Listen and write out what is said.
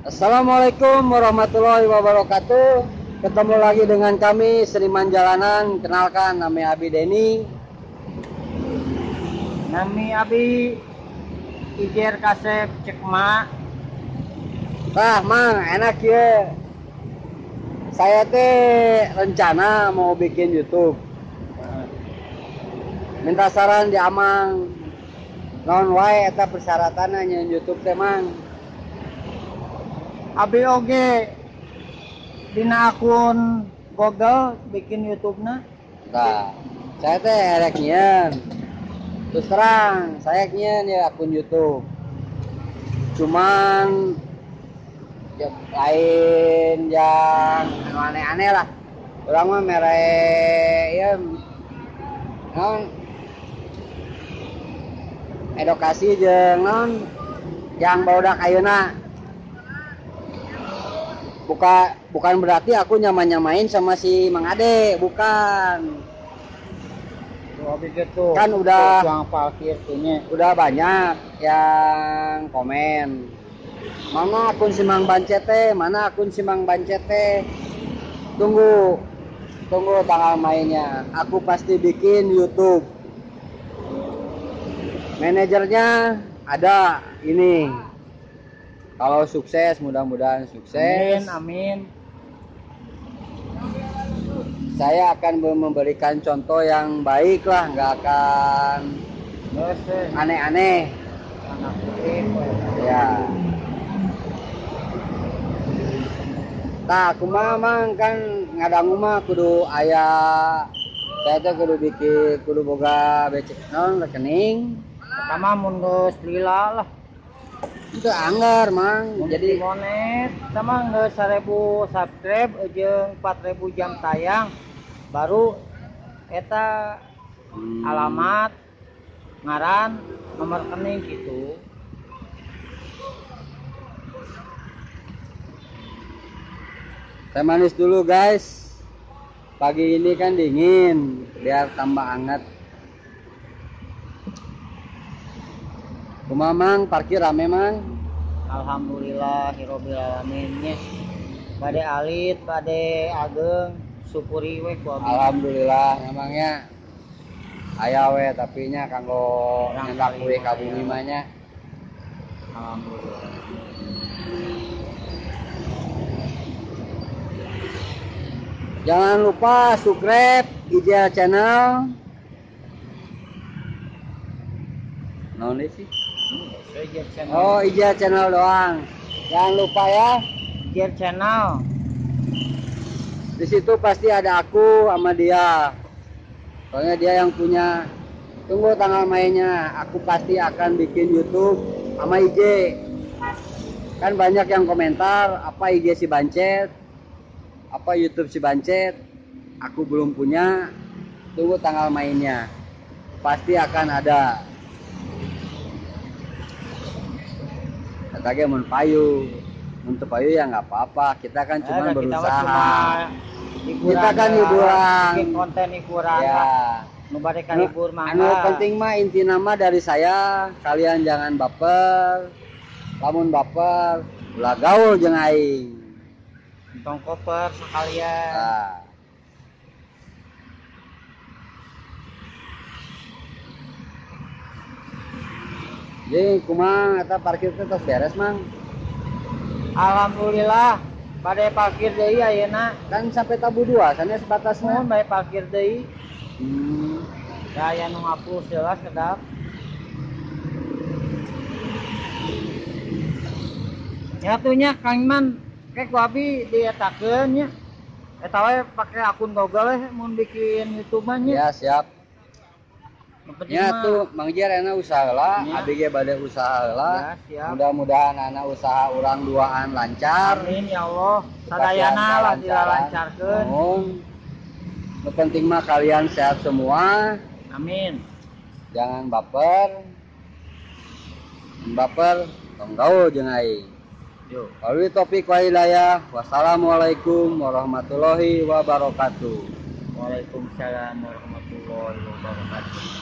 Assalamualaikum warahmatullahi wabarakatuh. Ketemu lagi dengan kami Seniman Jalanan. Kenalkan, nama Abi Deni. Nami Abi Ijer Kasep Cekma. Nah, Mang, enak ya. Saya teh rencana mau bikin YouTube. Minta saran di Amang. Non wae eta persyaratannya nyen YouTube teh, Mang. Abi oge dina akun Google bikin YouTube-na. Nah, saya teh erek nyen. Terus terang, saya nyen ya akun YouTube. Cuman ya, lain yang aneh-aneh lah. Orang mah mere ya non edukasi jeung non yang barudak ayeuna. Bukan berarti aku nyamain sama si Mang Ade, bukan. Abi gitu. Kan udah yang parkir punya. udah banyak yang komen. Mana akun si Mang Bancete? Mana akun si Mang Bancete? Tunggu tanggal mainnya. Aku pasti bikin YouTube. Manajernya ada ini. Kalau sukses, mudah-mudahan sukses. Amin. Saya akan memberikan contoh yang baik lah, nggak akan aneh-aneh. Ya. Nah, kumaha Mang kan ngadangu mah kudu aya saya teh kudu boga becek non rekening. Pertama mun geus lila lah. Itu anggar Mang. Jadi monet sama geus 1000 subscribe jeung 4000 jam tayang baru eta alamat ngaran nomor rekening gitu. teh manis dulu guys. Pagi ini kan dingin, biar tambah hangat. Kumaha Mang, parkir rame Mang? Alhamdulillahirabbil alamin nya. Bade alit, bade ageng, syukuri we ku Abi. Alhamdulillah emangnya aya we tapi nya kanggo nyendak kuih ka bumi mah nya. Alhamdulillah. Jangan lupa subscribe Ijal channel. Naon sih? Oh, Ijal channel doang. Jangan lupa ya. Ijer channel. Di situ pasti ada aku sama dia. Soalnya dia yang punya. Tunggu tanggal mainnya. Aku pasti akan bikin YouTube sama IG. Kan banyak yang komentar apa IG si Bancet, apa YouTube si Bancet. Aku belum punya. Tunggu tanggal mainnya. Pasti akan ada. Katanya mun payu. Untuk payu ya nggak apa-apa. Kita kan cuma berusaha. Kita kan hiburan. Bikin konten hiburan. Ya. Nu bade ka hibur mah. Anu penting mah inti nama dari saya, kalian jangan baper. Lamun baper, ulah gaul jeung aing. Tong koper sekalian. Nah. Jadi kumaha eta parkir teh tos beres, Mang? Alhamdulillah bade parkir deui ayeuna. Kan sampai tabu 2, sana sebatasna. Mun bade parkir deui. Ya aya nu ngapus jelas kedap. Nyatunya Kang Iman kayak ku Abi dietakeun nya. Eta we pake akun Google mun bikin YouTube-nya. Ya, siap. Ya tuh Mang Jer ana usaha heula, abi ge bade usaha heula. Ya, mudah-mudahan anak usaha urang duaan lancar. Amin ya Allah. Sadayana lah dilancarkeun. Nu penting mah kalian sehat semua. Amin. Jangan baper. Baper tong gaul jeung aing. Yo. Wabillahi taufiq wal hidayah. Wassalamualaikum warahmatullahi wabarakatuh. Waalaikumsalam warahmatullahi wabarakatuh.